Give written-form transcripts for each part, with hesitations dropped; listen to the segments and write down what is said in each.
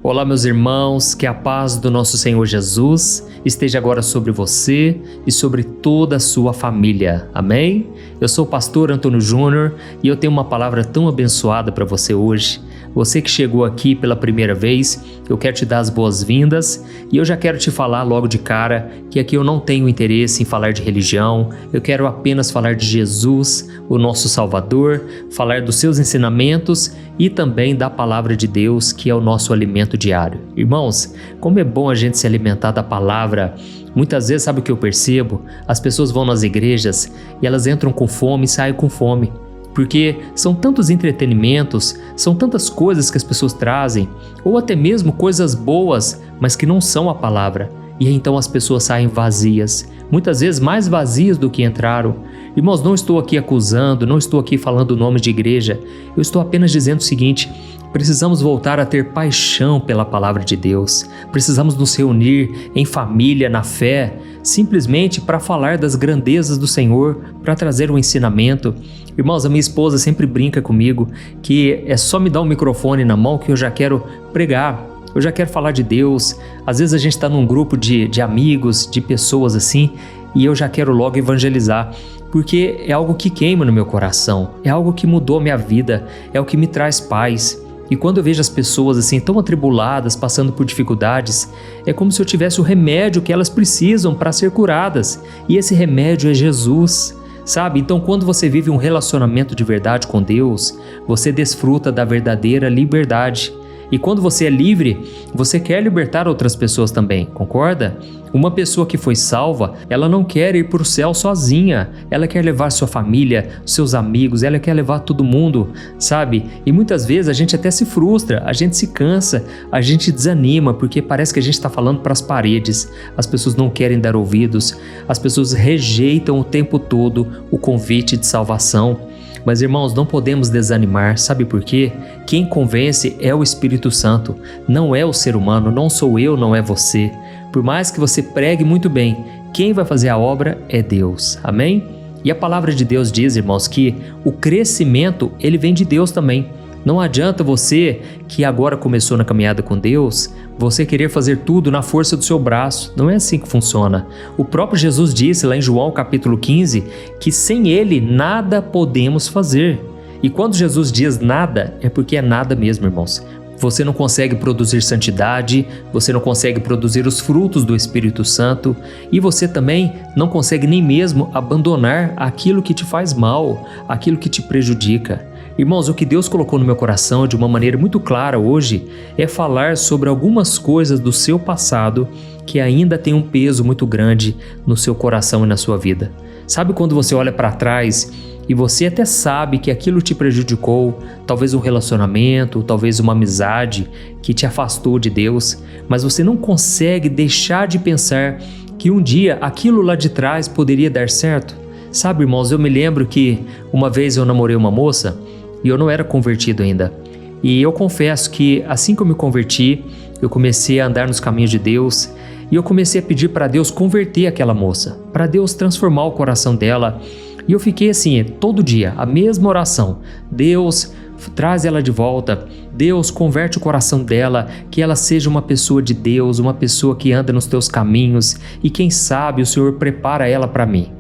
Olá, meus irmãos, que a paz do nosso Senhor Jesus esteja agora sobre você e sobre toda a sua família. Amém? Eu sou o pastor Antônio Júnior e eu tenho uma palavra tão abençoada para você hoje. Você que chegou aqui pela primeira vez, eu quero te dar as boas-vindas e eu já quero te falar logo de cara que aqui eu não tenho interesse em falar de religião, eu quero apenas falar de Jesus, o nosso Salvador, falar dos seus ensinamentos e também da palavra de Deus, que é o nosso alimento diário. Irmãos, como é bom a gente se alimentar da palavra. Muitas vezes, sabe o que eu percebo? As pessoas vão nas igrejas e elas entram com fome e saem com fome. Porque são tantos entretenimentos, são tantas coisas que as pessoas trazem, ou até mesmo coisas boas, mas que não são a palavra. E então as pessoas saem vazias, muitas vezes mais vazias do que entraram. Irmãos, não estou aqui acusando, não estou aqui falando o nome de igreja, eu estou apenas dizendo o seguinte: precisamos voltar a ter paixão pela palavra de Deus, precisamos nos reunir em família, na fé, simplesmente para falar das grandezas do Senhor, para trazer um ensinamento. Irmãos, a minha esposa sempre brinca comigo que é só me dar um microfone na mão que eu já quero pregar. Eu já quero falar de Deus. Às vezes a gente está num grupo de amigos, de pessoas assim, e eu já quero logo evangelizar, porque é algo que queima no meu coração, é algo que mudou a minha vida, é o que me traz paz. E quando eu vejo as pessoas assim tão atribuladas, passando por dificuldades, é como se eu tivesse o remédio que elas precisam para ser curadas, e esse remédio é Jesus. Sabe? Então, quando você vive um relacionamento de verdade com Deus, você desfruta da verdadeira liberdade. E quando você é livre, você quer libertar outras pessoas também, concorda? Uma pessoa que foi salva, ela não quer ir para o céu sozinha, ela quer levar sua família, seus amigos, ela quer levar todo mundo, sabe? E muitas vezes a gente até se frustra, a gente se cansa, a gente desanima, porque parece que a gente está falando para as paredes, as pessoas não querem dar ouvidos, as pessoas rejeitam o tempo todo o convite de salvação. Mas, irmãos, não podemos desanimar, sabe por quê? Quem convence é o Espírito Santo, não é o ser humano, não sou eu, não é você. Por mais que você pregue muito bem, quem vai fazer a obra é Deus, amém? E a palavra de Deus diz, irmãos, que o crescimento, ele vem de Deus também. Não adianta você, que agora começou na caminhada com Deus, você querer fazer tudo na força do seu braço. Não é assim que funciona. O próprio Jesus disse lá em João capítulo 15, que sem Ele nada podemos fazer. E quando Jesus diz nada, é porque é nada mesmo, irmãos. Você não consegue produzir santidade, você não consegue produzir os frutos do Espírito Santo e você também não consegue nem mesmo abandonar aquilo que te faz mal, aquilo que te prejudica. Irmãos, o que Deus colocou no meu coração de uma maneira muito clara hoje é falar sobre algumas coisas do seu passado que ainda tem um peso muito grande no seu coração e na sua vida. Sabe quando você olha para trás e você até sabe que aquilo te prejudicou, talvez um relacionamento, talvez uma amizade que te afastou de Deus, mas você não consegue deixar de pensar que um dia aquilo lá de trás poderia dar certo? Sabe, irmãos, eu me lembro que uma vez eu namorei uma moça e eu não era convertido ainda. E eu confesso que assim que eu me converti, eu comecei a andar nos caminhos de Deus e eu comecei a pedir para Deus converter aquela moça, para Deus transformar o coração dela. E eu fiquei assim, todo dia, a mesma oração: Deus, traz ela de volta, Deus, converte o coração dela, que ela seja uma pessoa de Deus, uma pessoa que anda nos teus caminhos e quem sabe o Senhor prepara ela para mim.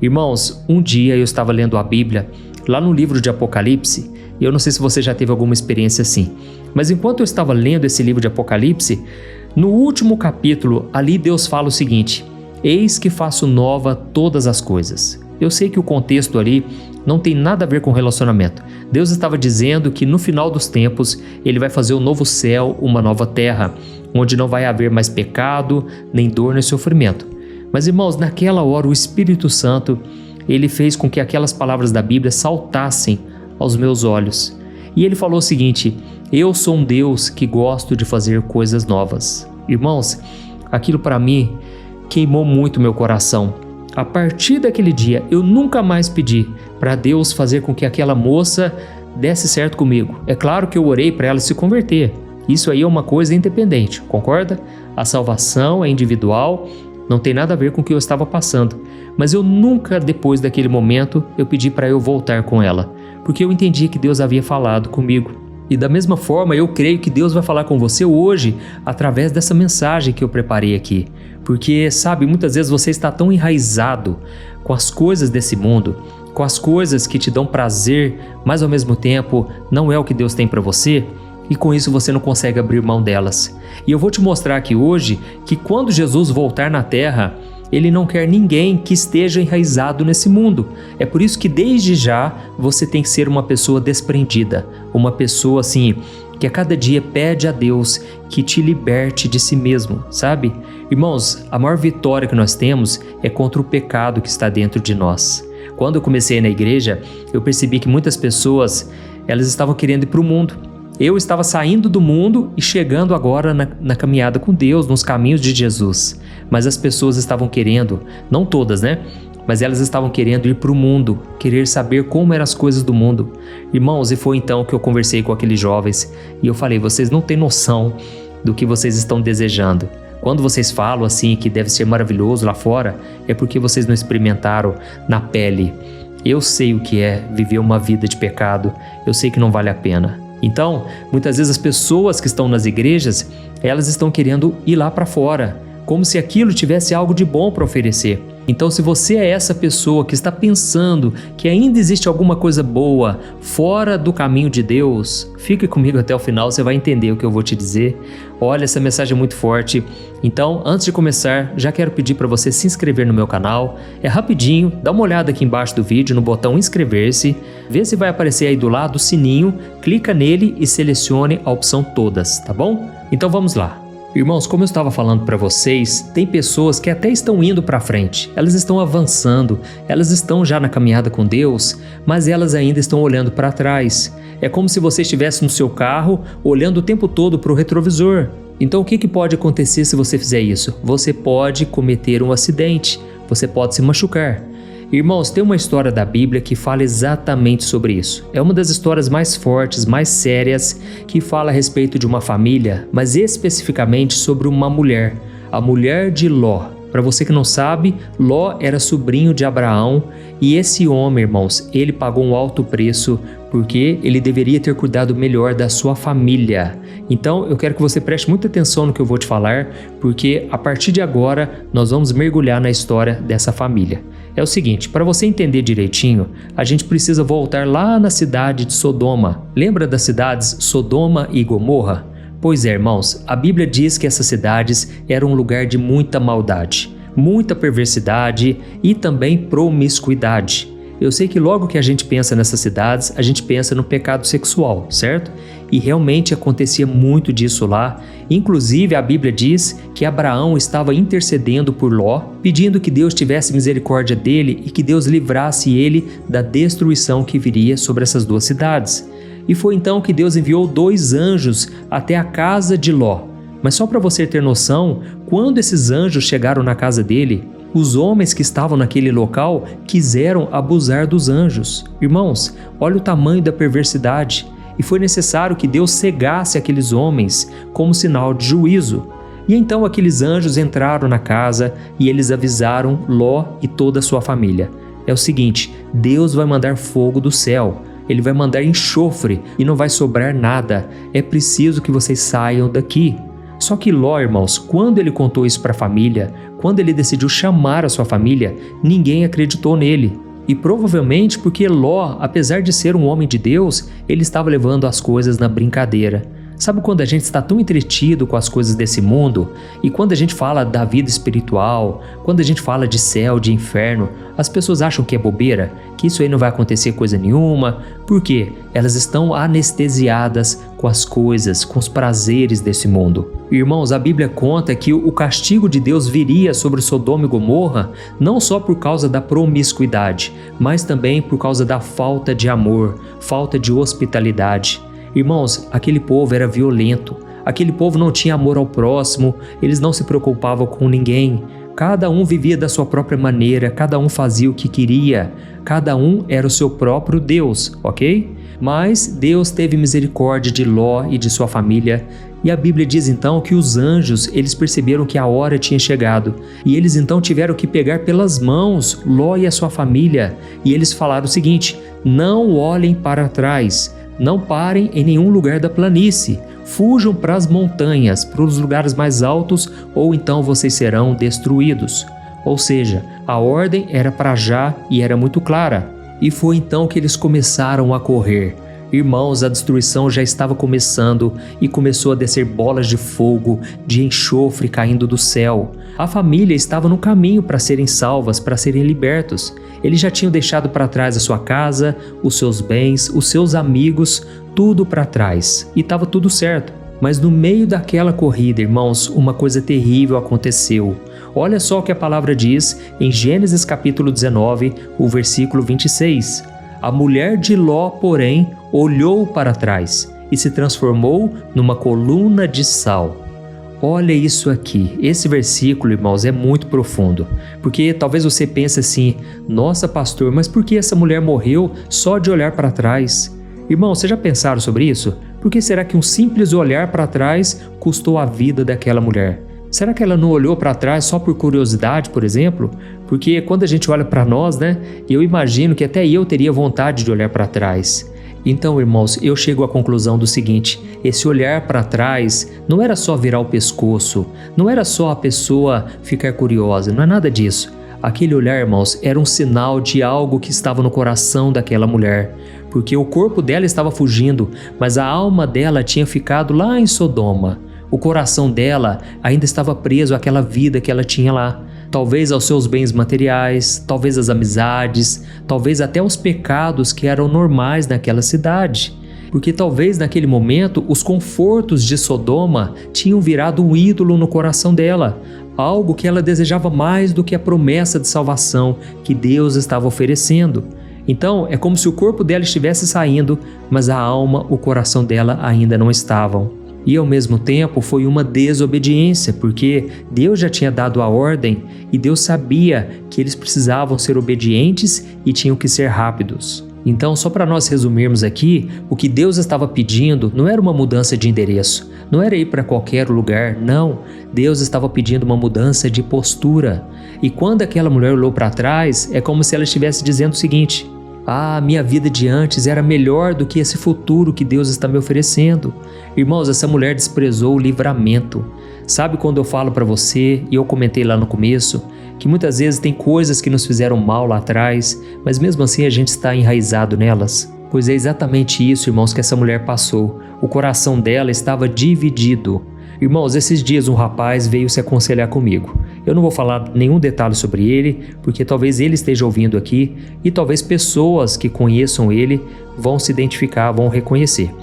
Irmãos, um dia eu estava lendo a Bíblia, lá no livro de Apocalipse, e eu não sei se você já teve alguma experiência assim, mas enquanto eu estava lendo esse livro de Apocalipse, no último capítulo, ali Deus fala o seguinte: eis que faço nova todas as coisas. Eu sei que o contexto ali não tem nada a ver com relacionamento. Deus estava dizendo que no final dos tempos, Ele vai fazer um novo céu, uma nova terra, onde não vai haver mais pecado, nem dor, nem sofrimento. Mas, irmãos, naquela hora o Espírito Santo, Ele fez com que aquelas palavras da Bíblia saltassem aos meus olhos. E Ele falou o seguinte: eu sou um Deus que gosto de fazer coisas novas. Irmãos, aquilo para mim queimou muito meu coração. A partir daquele dia, eu nunca mais pedi para Deus fazer com que aquela moça desse certo comigo. É claro que eu orei para ela se converter. Isso aí é uma coisa independente, concorda? A salvação é individual, não tem nada a ver com o que eu estava passando. Mas eu nunca, depois daquele momento, eu pedi para eu voltar com ela, porque eu entendi que Deus havia falado comigo. E da mesma forma, eu creio que Deus vai falar com você hoje através dessa mensagem que eu preparei aqui. Porque, sabe, muitas vezes você está tão enraizado com as coisas desse mundo, com as coisas que te dão prazer, mas ao mesmo tempo não é o que Deus tem para você, e com isso você não consegue abrir mão delas. E eu vou te mostrar aqui hoje que quando Jesus voltar na terra, Ele não quer ninguém que esteja enraizado nesse mundo. É por isso que desde já você tem que ser uma pessoa desprendida, uma pessoa assim que a cada dia pede a Deus que te liberte de si mesmo, sabe? Irmãos, a maior vitória que nós temos é contra o pecado que está dentro de nós. Quando eu comecei na igreja, eu percebi que muitas pessoas, elas estavam querendo ir para o mundo. Eu estava saindo do mundo e chegando agora na caminhada com Deus, nos caminhos de Jesus. Mas as pessoas estavam querendo, não todas, né? Mas elas estavam querendo ir para o mundo, querer saber como eram as coisas do mundo. Irmãos, e foi então que eu conversei com aqueles jovens e eu falei, vocês não têm noção do que vocês estão desejando. Quando vocês falam assim que deve ser maravilhoso lá fora, é porque vocês não experimentaram na pele. Eu sei o que é viver uma vida de pecado, eu sei que não vale a pena. Então, muitas vezes as pessoas que estão nas igrejas, elas estão querendo ir lá para fora, como se aquilo tivesse algo de bom para oferecer. Então, se você é essa pessoa que está pensando que ainda existe alguma coisa boa fora do caminho de Deus, fique comigo até o final, você vai entender o que eu vou te dizer. Olha, essa mensagem é muito forte. Então, antes de começar, já quero pedir para você se inscrever no meu canal. É rapidinho, dá uma olhada aqui embaixo do vídeo no botão inscrever-se, vê se vai aparecer aí do lado o sininho, clica nele e selecione a opção todas, tá bom? Então vamos lá. Irmãos, como eu estava falando para vocês, tem pessoas que até estão indo para frente, elas estão avançando, elas estão já na caminhada com Deus, mas elas ainda estão olhando para trás. É como se você estivesse no seu carro, olhando o tempo todo para o retrovisor. Então o que pode acontecer se você fizer isso? Você pode cometer um acidente, você pode se machucar. Irmãos, tem uma história da Bíblia que fala exatamente sobre isso. É uma das histórias mais fortes, mais sérias, que fala a respeito de uma família, mas especificamente sobre uma mulher, a mulher de Ló. Para você que não sabe, Ló era sobrinho de Abraão e esse homem, irmãos, ele pagou um alto preço porque ele deveria ter cuidado melhor da sua família. Então, eu quero que você preste muita atenção no que eu vou te falar, porque a partir de agora nós vamos mergulhar na história dessa família. É o seguinte, para você entender direitinho, a gente precisa voltar lá na cidade de Sodoma. Lembra das cidades Sodoma e Gomorra? Pois é, irmãos, a Bíblia diz que essas cidades eram um lugar de muita maldade, muita perversidade e também promiscuidade. Eu sei que logo que a gente pensa nessas cidades, a gente pensa no pecado sexual, certo? E realmente acontecia muito disso lá. Inclusive, a Bíblia diz que Abraão estava intercedendo por Ló, pedindo que Deus tivesse misericórdia dele e que Deus livrasse ele da destruição que viria sobre essas duas cidades. E foi então que Deus enviou 2 anjos até a casa de Ló. Mas só para você ter noção, quando esses anjos chegaram na casa dele, os homens que estavam naquele local quiseram abusar dos anjos. Irmãos, olha o tamanho da perversidade. E foi necessário que Deus cegasse aqueles homens como sinal de juízo. E então aqueles anjos entraram na casa e eles avisaram Ló e toda a sua família. É o seguinte, Deus vai mandar fogo do céu. Ele vai mandar enxofre e não vai sobrar nada. É preciso que vocês saiam daqui. Só que Ló, irmãos, quando ele contou isso para a família, quando ele decidiu chamar a sua família, ninguém acreditou nele. E provavelmente porque Ló, apesar de ser um homem de Deus, ele estava levando as coisas na brincadeira. Sabe quando a gente está tão entretido com as coisas desse mundo? E quando a gente fala da vida espiritual, quando a gente fala de céu, de inferno, as pessoas acham que é bobeira, que isso aí não vai acontecer coisa nenhuma. Por quê? Elas estão anestesiadas com as coisas, com os prazeres desse mundo. Irmãos, a Bíblia conta que o castigo de Deus viria sobre Sodoma e Gomorra não só por causa da promiscuidade, mas também por causa da falta de amor, falta de hospitalidade. Irmãos, aquele povo era violento, aquele povo não tinha amor ao próximo, eles não se preocupavam com ninguém. Cada um vivia da sua própria maneira, cada um fazia o que queria, cada um era o seu próprio Deus, ok? Mas Deus teve misericórdia de Ló e de sua família. E a Bíblia diz então que os anjos, eles perceberam que a hora tinha chegado. E eles então tiveram que pegar pelas mãos Ló e a sua família. E eles falaram o seguinte, não olhem para trás, não parem em nenhum lugar da planície, fujam para as montanhas, para os lugares mais altos, ou então vocês serão destruídos. Ou seja, a ordem era para já e era muito clara. E foi então que eles começaram a correr. Irmãos, a destruição já estava começando e começou a descer bolas de fogo, de enxofre caindo do céu. A família estava no caminho para serem salvas, para serem libertos. Eles já tinham deixado para trás a sua casa, os seus bens, os seus amigos, tudo para trás. E estava tudo certo. Mas no meio daquela corrida, irmãos, uma coisa terrível aconteceu. Olha só o que a palavra diz em Gênesis capítulo 19, o versículo 26. A mulher de Ló, porém, olhou para trás e se transformou numa coluna de sal. Olha isso aqui, esse versículo, irmãos, é muito profundo, porque talvez você pense assim, nossa pastor, mas por que essa mulher morreu só de olhar para trás? Irmãos, vocês já pensaram sobre isso? Por que será que um simples olhar para trás custou a vida daquela mulher? Será que ela não olhou para trás só por curiosidade, por exemplo? Porque quando a gente olha para nós, eu imagino que até eu teria vontade de olhar para trás. Então, irmãos, eu chego à conclusão do seguinte: esse olhar para trás não era só virar o pescoço, não era só a pessoa ficar curiosa, não é nada disso. Aquele olhar, irmãos, era um sinal de algo que estava no coração daquela mulher, porque o corpo dela estava fugindo, mas a alma dela tinha ficado lá em Sodoma. O coração dela ainda estava preso àquela vida que ela tinha lá. Talvez aos seus bens materiais, talvez às amizades, talvez até aos pecados que eram normais naquela cidade. Porque talvez naquele momento os confortos de Sodoma tinham virado um ídolo no coração dela, algo que ela desejava mais do que a promessa de salvação que Deus estava oferecendo. Então é como se o corpo dela estivesse saindo, mas a alma, o coração dela ainda não estavam. E ao mesmo tempo foi uma desobediência, porque Deus já tinha dado a ordem e Deus sabia que eles precisavam ser obedientes e tinham que ser rápidos. Então, só para nós resumirmos aqui, o que Deus estava pedindo não era uma mudança de endereço, não era ir para qualquer lugar, não. Deus estava pedindo uma mudança de postura. E quando aquela mulher olhou para trás, é como se ela estivesse dizendo o seguinte: minha vida de antes era melhor do que esse futuro que Deus está me oferecendo. Irmãos, essa mulher desprezou o livramento. Sabe quando eu falo para você, e eu comentei lá no começo, que muitas vezes tem coisas que nos fizeram mal lá atrás, mas mesmo assim a gente está enraizado nelas? Pois é exatamente isso, irmãos, que essa mulher passou. O coração dela estava dividido. Irmãos, esses dias um rapaz veio se aconselhar comigo. Eu não vou falar nenhum detalhe sobre ele, porque talvez ele esteja ouvindo aqui e talvez pessoas que conheçam ele vão se identificar, vão reconhecer.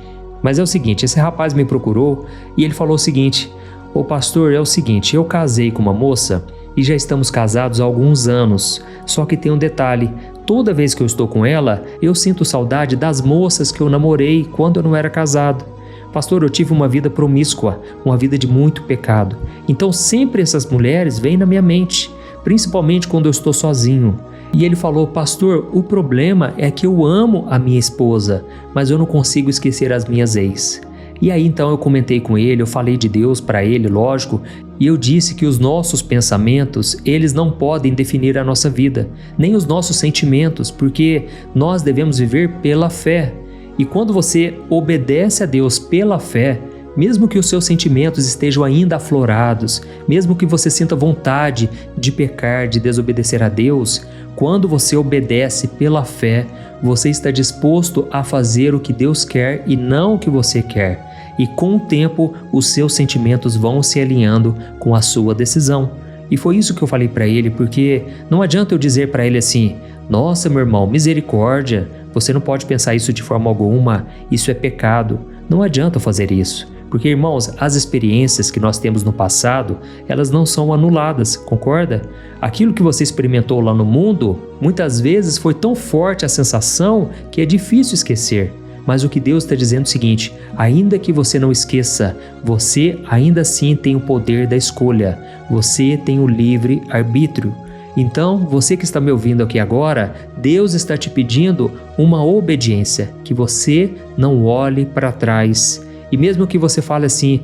Mas é o seguinte, esse rapaz me procurou e ele falou o seguinte: ô pastor, é o seguinte, eu casei com uma moça e já estamos casados há alguns anos, só que tem um detalhe, toda vez que eu estou com ela, eu sinto saudade das moças que eu namorei quando eu não era casado. Pastor, eu tive uma vida promíscua, uma vida de muito pecado. Então sempre essas mulheres vêm na minha mente, principalmente quando eu estou sozinho. E ele falou: pastor, o problema é que eu amo a minha esposa, mas eu não consigo esquecer as minhas ex. E aí então eu comentei com ele, eu falei de Deus para ele, lógico, e eu disse que os nossos pensamentos, eles não podem definir a nossa vida, nem os nossos sentimentos, porque nós devemos viver pela fé. E quando você obedece a Deus pela fé, mesmo que os seus sentimentos estejam ainda aflorados, mesmo que você sinta vontade de pecar, de desobedecer a Deus, quando você obedece pela fé, você está disposto a fazer o que Deus quer e não o que você quer. E com o tempo, os seus sentimentos vão se alinhando com a sua decisão. E foi isso que eu falei para ele, porque não adianta eu dizer para ele assim: nossa, meu irmão, misericórdia, você não pode pensar isso de forma alguma, isso é pecado. Não adianta fazer isso, porque, irmãos, as experiências que nós temos no passado, elas não são anuladas, concorda? Aquilo que você experimentou lá no mundo, muitas vezes foi tão forte a sensação que é difícil esquecer. Mas o que Deus está dizendo é o seguinte: ainda que você não esqueça, você ainda assim tem o poder da escolha, você tem o livre arbítrio. Então, você que está me ouvindo aqui agora, Deus está te pedindo uma obediência, que você não olhe para trás. E mesmo que você fale assim: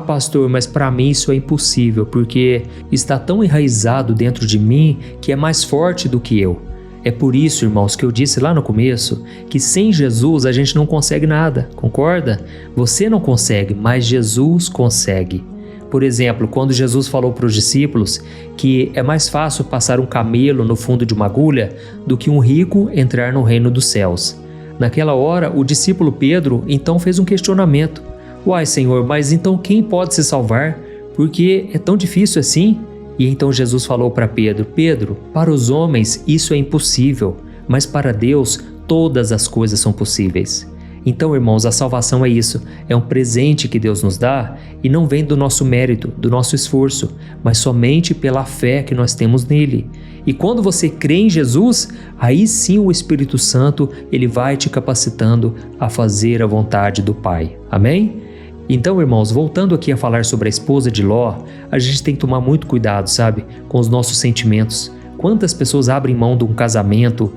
pastor, mas para mim isso é impossível, porque está tão enraizado dentro de mim que é mais forte do que eu. É por isso, irmãos, que eu disse lá no começo que sem Jesus a gente não consegue nada, concorda? Você não consegue, mas Jesus consegue. Por exemplo, quando Jesus falou para os discípulos que é mais fácil passar um camelo no fundo de uma agulha do que um rico entrar no reino dos céus. Naquela hora, o discípulo Pedro então fez um questionamento. Uai, Senhor, mas então quem pode se salvar? Porque é tão difícil assim? E então Jesus falou para Pedro: Pedro, para os homens isso é impossível, mas para Deus todas as coisas são possíveis. Então, irmãos, a salvação é isso, é um presente que Deus nos dá e não vem do nosso mérito, do nosso esforço, mas somente pela fé que nós temos nele. E quando você crê em Jesus, aí sim o Espírito Santo, ele vai te capacitando a fazer a vontade do Pai. Amém? Então, irmãos, voltando aqui a falar sobre a esposa de Ló, a gente tem que tomar muito cuidado, sabe, com os nossos sentimentos. Quantas pessoas abrem mão de um casamento,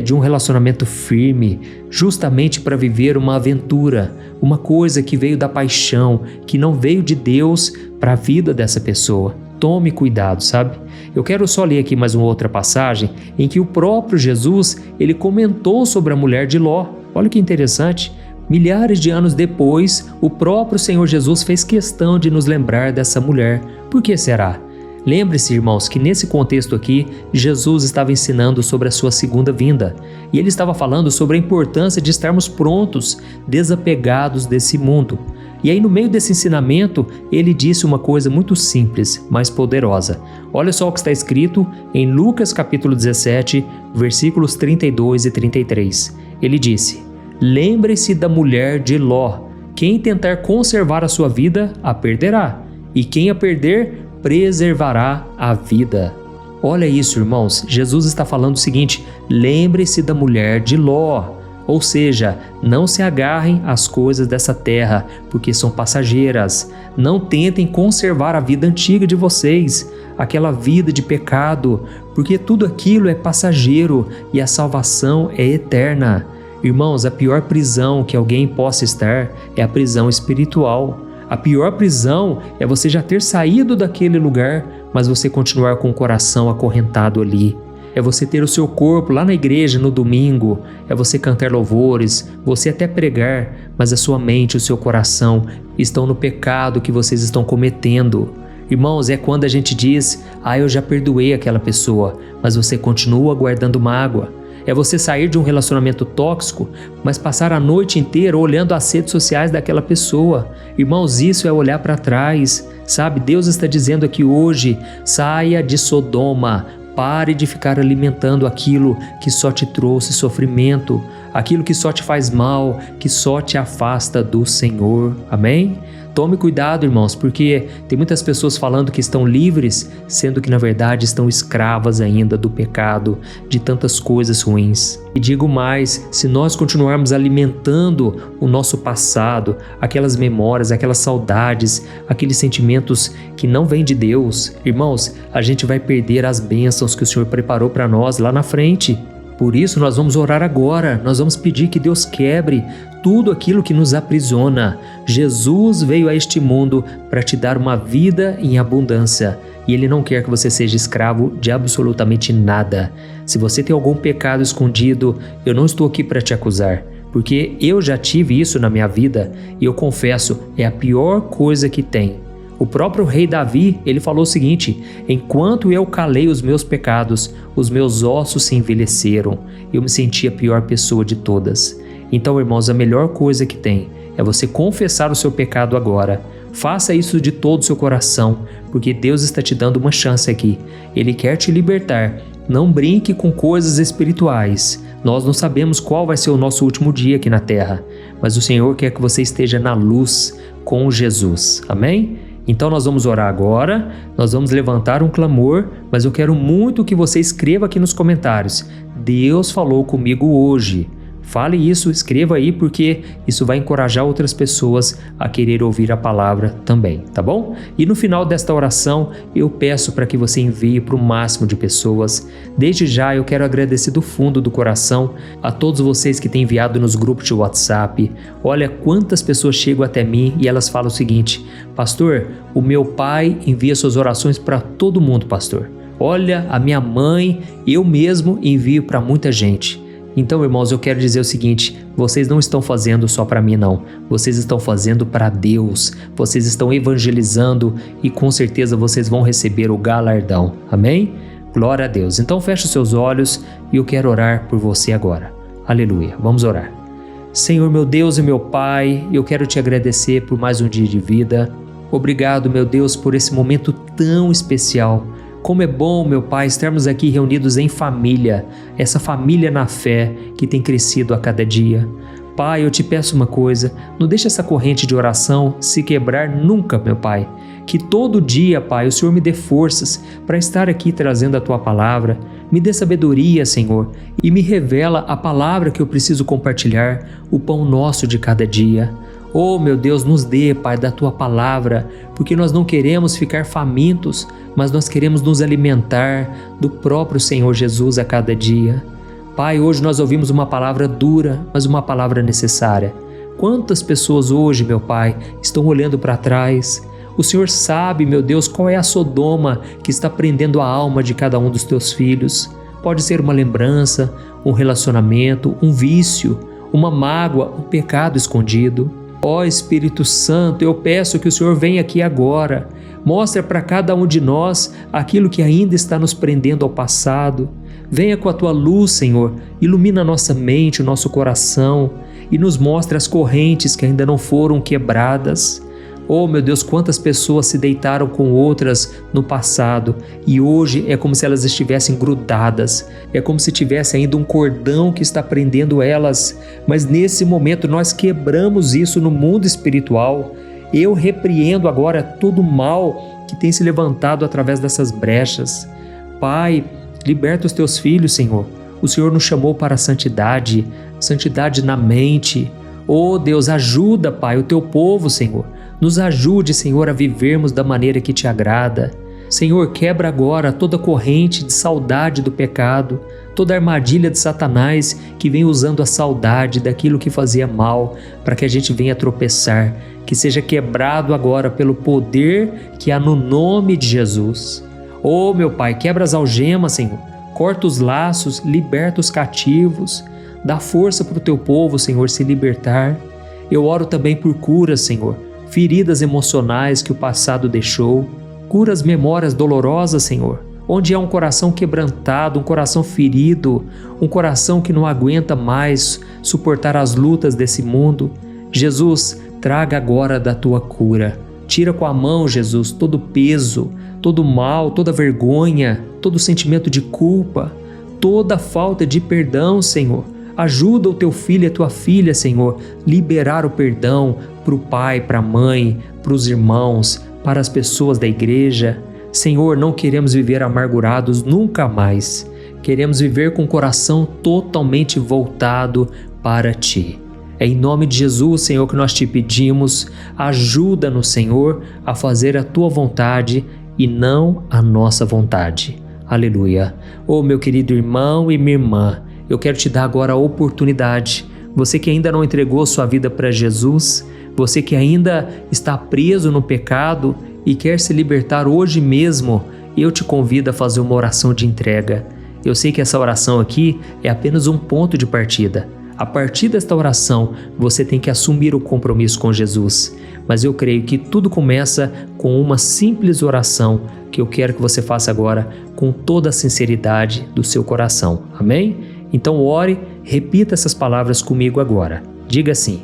de um relacionamento firme, justamente para viver uma aventura, uma coisa que veio da paixão, que não veio de Deus para a vida dessa pessoa. Tome cuidado, sabe? Eu quero só ler aqui mais uma outra passagem em que o próprio Jesus, ele comentou sobre a mulher de Ló. Olha que interessante. Milhares de anos depois, o próprio Senhor Jesus fez questão de nos lembrar dessa mulher. Por que será? Lembre-se, irmãos, que nesse contexto aqui, Jesus estava ensinando sobre a sua segunda vinda. E ele estava falando sobre a importância de estarmos prontos, desapegados desse mundo. E aí, no meio desse ensinamento, ele disse uma coisa muito simples, mas poderosa. Olha só o que está escrito em Lucas capítulo 17, versículos 32 e 33. Ele disse: Lembre-se da mulher de Ló. Quem tentar conservar a sua vida, a perderá. E quem a perder, preservará a vida. Olha isso, irmãos. Jesus está falando o seguinte: lembre-se da mulher de Ló. Ou seja, não se agarrem às coisas dessa terra, porque são passageiras. Não tentem conservar a vida antiga de vocês, aquela vida de pecado, porque tudo aquilo é passageiro e a salvação é eterna. Irmãos, a pior prisão que alguém possa estar é a prisão espiritual. A pior prisão é você já ter saído daquele lugar, mas você continuar com o coração acorrentado ali. É você ter o seu corpo lá na igreja no domingo, é você cantar louvores, você até pregar, mas a sua mente e o seu coração estão no pecado que vocês estão cometendo. Irmãos, é quando a gente diz: eu já perdoei aquela pessoa, mas você continua guardando mágoa. É você sair de um relacionamento tóxico, mas passar a noite inteira olhando as redes sociais daquela pessoa. Irmãos, isso é olhar para trás, sabe? Deus está dizendo aqui hoje: saia de Sodoma, pare de ficar alimentando aquilo que só te trouxe sofrimento, aquilo que só te faz mal, que só te afasta do Senhor. Amém? Tome cuidado, irmãos, porque tem muitas pessoas falando que estão livres, sendo que na verdade estão escravas ainda do pecado, de tantas coisas ruins. E digo mais, se nós continuarmos alimentando o nosso passado, aquelas memórias, aquelas saudades, aqueles sentimentos que não vêm de Deus, irmãos, a gente vai perder as bênçãos que o Senhor preparou para nós lá na frente. Por isso nós vamos orar agora, nós vamos pedir que Deus quebre tudo aquilo que nos aprisiona. Jesus veio a este mundo para te dar uma vida em abundância e Ele não quer que você seja escravo de absolutamente nada. Se você tem algum pecado escondido, eu não estou aqui para te acusar, porque eu já tive isso na minha vida e eu confesso, é a pior coisa que tem. O próprio rei Davi, ele falou o seguinte: enquanto eu calei os meus pecados, os meus ossos se envelheceram. Eu me senti a pior pessoa de todas. Então, irmãos, a melhor coisa que tem é você confessar o seu pecado agora. Faça isso de todo o seu coração, porque Deus está te dando uma chance aqui. Ele quer te libertar. Não brinque com coisas espirituais. Nós não sabemos qual vai ser o nosso último dia aqui na terra, mas o Senhor quer que você esteja na luz com Jesus. Amém? Então nós vamos orar agora, nós vamos levantar um clamor, mas eu quero muito que você escreva aqui nos comentários: Deus falou comigo hoje. Fale isso, escreva aí, porque isso vai encorajar outras pessoas a querer ouvir a palavra também, tá bom? E no final desta oração, eu peço para que você envie para o máximo de pessoas. Desde já, eu quero agradecer do fundo do coração a todos vocês que têm enviado nos grupos de WhatsApp. Olha quantas pessoas chegam até mim e elas falam o seguinte: pastor, o meu pai envia suas orações para todo mundo, pastor. Olha, a minha mãe, eu mesmo envio para muita gente. Então, irmãos, eu quero dizer o seguinte: vocês não estão fazendo só para mim, não. Vocês estão fazendo para Deus. Vocês estão evangelizando e com certeza vocês vão receber o galardão. Amém? Glória a Deus. Então, feche os seus olhos e eu quero orar por você agora. Aleluia. Vamos orar. Senhor, meu Deus e meu Pai, eu quero te agradecer por mais um dia de vida. Obrigado, meu Deus, por esse momento tão especial. Como é bom, meu Pai, estarmos aqui reunidos em família, essa família na fé que tem crescido a cada dia. Pai, eu te peço uma coisa, não deixe essa corrente de oração se quebrar nunca, meu Pai. Que todo dia, Pai, o Senhor me dê forças para estar aqui trazendo a Tua palavra. Me dê sabedoria, Senhor, e me revela a palavra que eu preciso compartilhar, o pão nosso de cada dia. Oh, meu Deus, nos dê, Pai, da Tua palavra, porque nós não queremos ficar famintos, mas nós queremos nos alimentar do próprio Senhor Jesus a cada dia. Pai, hoje nós ouvimos uma palavra dura, mas uma palavra necessária. Quantas pessoas hoje, meu Pai, estão olhando para trás? O Senhor sabe, meu Deus, qual é a Sodoma que está prendendo a alma de cada um dos Teus filhos. Pode ser uma lembrança, um relacionamento, um vício, uma mágoa, um pecado escondido. Ó Espírito Santo, eu peço que o Senhor venha aqui agora. Mostra para cada um de nós aquilo que ainda está nos prendendo ao passado. Venha com a Tua luz, Senhor, ilumina a nossa mente, o nosso coração e nos mostra as correntes que ainda não foram quebradas. Oh, meu Deus, quantas pessoas se deitaram com outras no passado e hoje é como se elas estivessem grudadas, é como se tivesse ainda um cordão que está prendendo elas, mas nesse momento nós quebramos isso no mundo espiritual. Eu repreendo agora todo o mal que tem se levantado através dessas brechas. Pai, liberta os Teus filhos, Senhor. O Senhor nos chamou para a santidade, santidade na mente. Oh, Deus, ajuda, Pai, o Teu povo, Senhor. Nos ajude, Senhor, a vivermos da maneira que Te agrada. Senhor, quebra agora toda corrente de saudade do pecado, toda armadilha de Satanás que vem usando a saudade daquilo que fazia mal para que a gente venha tropeçar. Que seja quebrado agora pelo poder que há no nome de Jesus. Oh, meu Pai, quebra as algemas, Senhor. Corta os laços, liberta os cativos. Dá força para o Teu povo, Senhor, se libertar. Eu oro também por curas, Senhor. Feridas emocionais que o passado deixou, cura as memórias dolorosas, Senhor, onde há um coração quebrantado, um coração ferido, um coração que não aguenta mais suportar as lutas desse mundo. Jesus, traga agora da Tua cura. Tira com a mão, Jesus, todo o peso, todo o mal, toda a vergonha, todo o sentimento de culpa, toda a falta de perdão, Senhor. Ajuda o Teu filho e a Tua filha, Senhor, liberar o perdão para o pai, para a mãe, para os irmãos, para as pessoas da igreja. Senhor, não queremos viver amargurados nunca mais. Queremos viver com o coração totalmente voltado para Ti. É em nome de Jesus, Senhor, que nós Te pedimos. Ajuda-nos, Senhor, a fazer a Tua vontade e não a nossa vontade. Aleluia. Oh, meu querido irmão e minha irmã, eu quero te dar agora a oportunidade. Você que ainda não entregou sua vida para Jesus, você que ainda está preso no pecado e quer se libertar hoje mesmo, eu te convido a fazer uma oração de entrega. Eu sei que essa oração aqui é apenas um ponto de partida. A partir desta oração, você tem que assumir o compromisso com Jesus. Mas eu creio que tudo começa com uma simples oração que eu quero que você faça agora com toda a sinceridade do seu coração. Amém? Então ore, repita essas palavras comigo agora. Diga assim: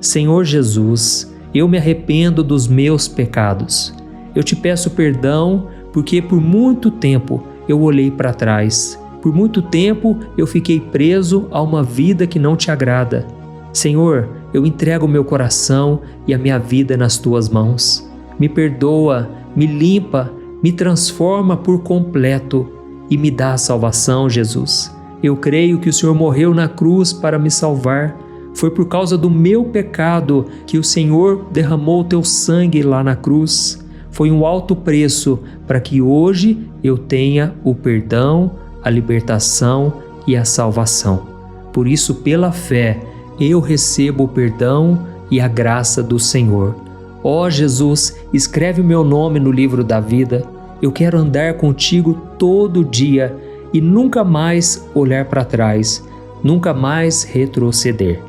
Senhor Jesus, eu me arrependo dos meus pecados. Eu te peço perdão porque por muito tempo eu olhei para trás. Por muito tempo eu fiquei preso a uma vida que não te agrada. Senhor, eu entrego o meu coração e a minha vida nas Tuas mãos. Me perdoa, me limpa, me transforma por completo e me dá a salvação, Jesus. Eu creio que o Senhor morreu na cruz para me salvar. Foi por causa do meu pecado que o Senhor derramou o Teu sangue lá na cruz. Foi um alto preço para que hoje eu tenha o perdão, a libertação e a salvação. Por isso, pela fé, eu recebo o perdão e a graça do Senhor. Ó Jesus, escreve o meu nome no livro da vida. Eu quero andar contigo todo dia e nunca mais olhar para trás, nunca mais retroceder.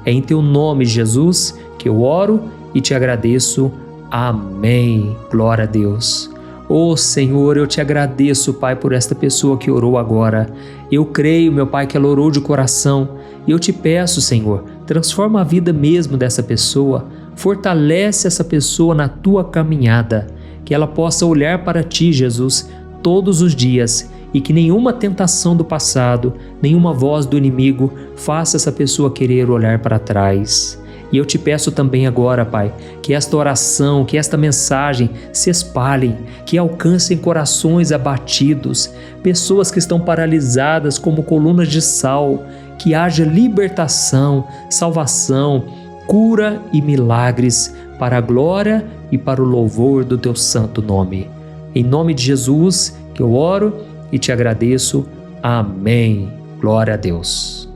É em teu nome, Jesus, que eu oro e te agradeço. Amém. Glória a Deus. Oh Senhor, eu te agradeço, Pai, por esta pessoa que orou agora. Eu creio, meu Pai, que ela orou de coração. E eu te peço, Senhor, transforma a vida mesmo dessa pessoa. Fortalece essa pessoa na tua caminhada. Que ela possa olhar para ti, Jesus, todos os dias. E que nenhuma tentação do passado, nenhuma voz do inimigo faça essa pessoa querer olhar para trás. E eu te peço também agora, Pai, que esta oração, que esta mensagem se espalhem, que alcancem corações abatidos, pessoas que estão paralisadas como colunas de sal, que haja libertação, salvação, cura e milagres para a glória e para o louvor do teu santo nome. Em nome de Jesus que eu oro e te agradeço. Amém. Glória a Deus.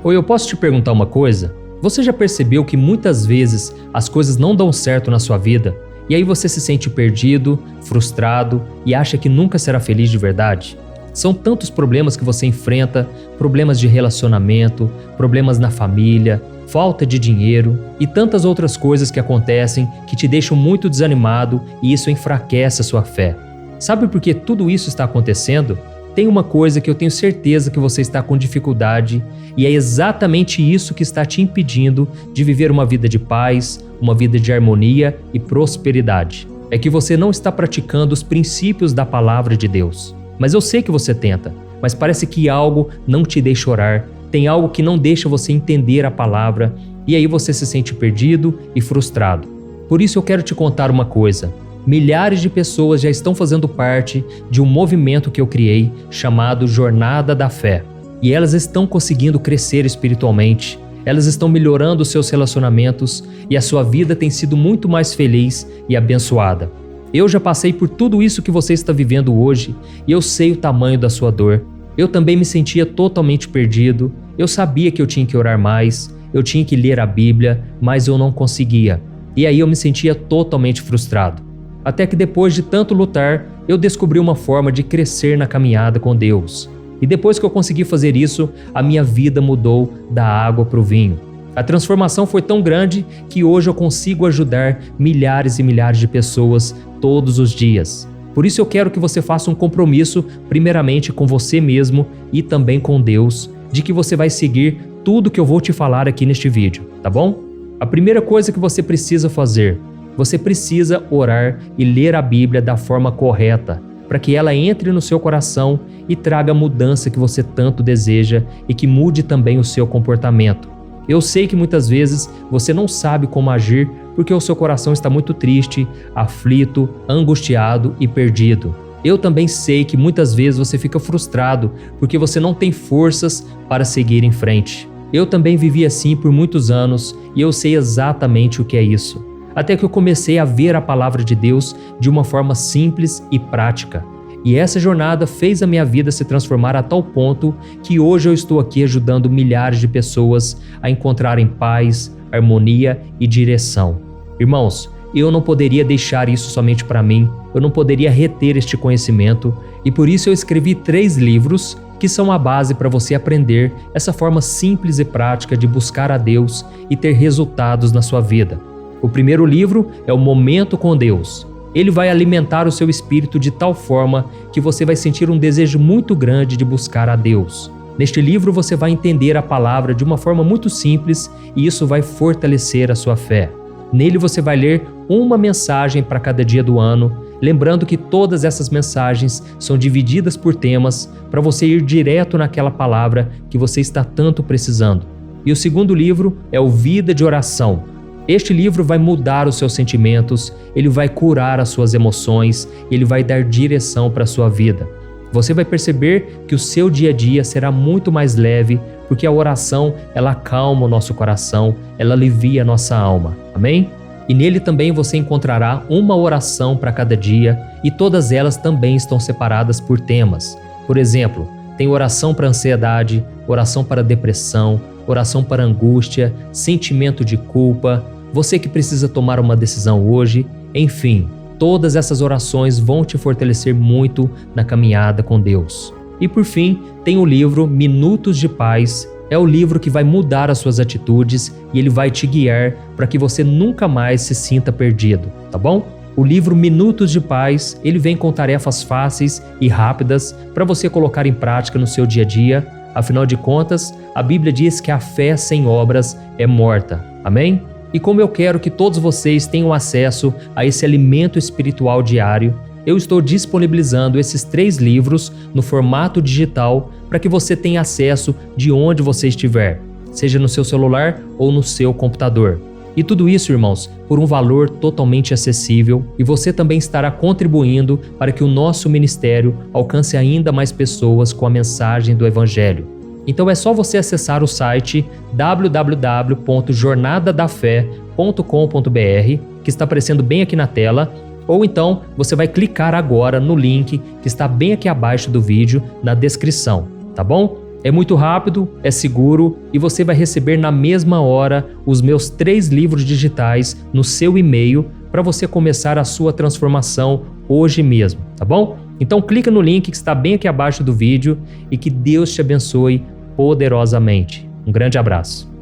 Oi, eu posso te perguntar uma coisa? Você já percebeu que muitas vezes as coisas não dão certo na sua vida e aí você se sente perdido, frustrado e acha que nunca será feliz de verdade? São tantos problemas que você enfrenta, problemas de relacionamento, problemas na família, falta de dinheiro e tantas outras coisas que acontecem que te deixam muito desanimado e isso enfraquece a sua fé. Sabe por que tudo isso está acontecendo? Tem uma coisa que eu tenho certeza que você está com dificuldade e é exatamente isso que está te impedindo de viver uma vida de paz, uma vida de harmonia e prosperidade. É que você não está praticando os princípios da palavra de Deus. Mas eu sei que você tenta, mas parece que algo não te deixa orar, tem algo que não deixa você entender a palavra e aí você se sente perdido e frustrado. Por isso eu quero te contar uma coisa. Milhares de pessoas já estão fazendo parte de um movimento que eu criei chamado Jornada da Fé. E elas estão conseguindo crescer espiritualmente, elas estão melhorando os seus relacionamentos e a sua vida tem sido muito mais feliz e abençoada. Eu já passei por tudo isso que você está vivendo hoje e eu sei o tamanho da sua dor. Eu também me sentia totalmente perdido, eu sabia que eu tinha que orar mais, eu tinha que ler a Bíblia, mas eu não conseguia. E aí eu me sentia totalmente frustrado. Até que depois de tanto lutar, eu descobri uma forma de crescer na caminhada com Deus. E depois que eu consegui fazer isso, a minha vida mudou da água para o vinho. A transformação foi tão grande que hoje eu consigo ajudar milhares e milhares de pessoas todos os dias. Por isso eu quero que você faça um compromisso, primeiramente com você mesmo e também com Deus, de que você vai seguir tudo que eu vou te falar aqui neste vídeo, tá bom? A primeira coisa que você precisa fazer, você precisa orar e ler a Bíblia da forma correta, para que ela entre no seu coração e traga a mudança que você tanto deseja e que mude também o seu comportamento. Eu sei que muitas vezes você não sabe como agir porque o seu coração está muito triste, aflito, angustiado e perdido. Eu também sei que muitas vezes você fica frustrado porque você não tem forças para seguir em frente. Eu também vivi assim por muitos anos e eu sei exatamente o que é isso. Até que eu comecei a ver a palavra de Deus de uma forma simples e prática. E essa jornada fez a minha vida se transformar a tal ponto que hoje eu estou aqui ajudando milhares de pessoas a encontrarem paz, harmonia e direção. Irmãos, eu não poderia deixar isso somente para mim, eu não poderia reter este conhecimento e por isso eu escrevi 3 livros que são a base para você aprender essa forma simples e prática de buscar a Deus e ter resultados na sua vida. O primeiro livro é o Momento com Deus. Ele vai alimentar o seu espírito de tal forma que você vai sentir um desejo muito grande de buscar a Deus. Neste livro você vai entender a palavra de uma forma muito simples e isso vai fortalecer a sua fé. Nele você vai ler uma mensagem para cada dia do ano, lembrando que todas essas mensagens são divididas por temas para você ir direto naquela palavra que você está tanto precisando. E o segundo livro é o Vida de Oração. Este livro vai mudar os seus sentimentos, ele vai curar as suas emoções, ele vai dar direção para a sua vida. Você vai perceber que o seu dia a dia será muito mais leve, porque a oração, ela acalma o nosso coração, ela alivia a nossa alma. Amém? E nele também você encontrará uma oração para cada dia e todas elas também estão separadas por temas. Por exemplo, tem oração para ansiedade, oração para depressão, oração para angústia, sentimento de culpa, você que precisa tomar uma decisão hoje, enfim, Todas essas orações vão te fortalecer muito na caminhada com Deus. E por fim, tem o livro Minutos de Paz. É o livro que vai mudar as suas atitudes e ele vai te guiar para que você nunca mais se sinta perdido, tá bom? O livro Minutos de Paz, ele vem com tarefas fáceis e rápidas para você colocar em prática no seu dia a dia. Afinal de contas, a Bíblia diz que a fé sem obras é morta. Amém? E como eu quero que todos vocês tenham acesso a esse alimento espiritual diário, eu estou disponibilizando esses 3 livros no formato digital para que você tenha acesso de onde você estiver, seja no seu celular ou no seu computador. E tudo isso, irmãos, por um valor totalmente acessível, e você também estará contribuindo para que o nosso ministério alcance ainda mais pessoas com a mensagem do Evangelho. Então é só você acessar o site www.jornadadafé.com.br, que está aparecendo bem aqui na tela, ou então você vai clicar agora no link que está bem aqui abaixo do vídeo, na descrição, tá bom? É muito rápido, é seguro e você vai receber na mesma hora os meus 3 livros digitais no seu e-mail para você começar a sua transformação hoje mesmo, tá bom? Então clica no link que está bem aqui abaixo do vídeo e que Deus te abençoe poderosamente. Um grande abraço.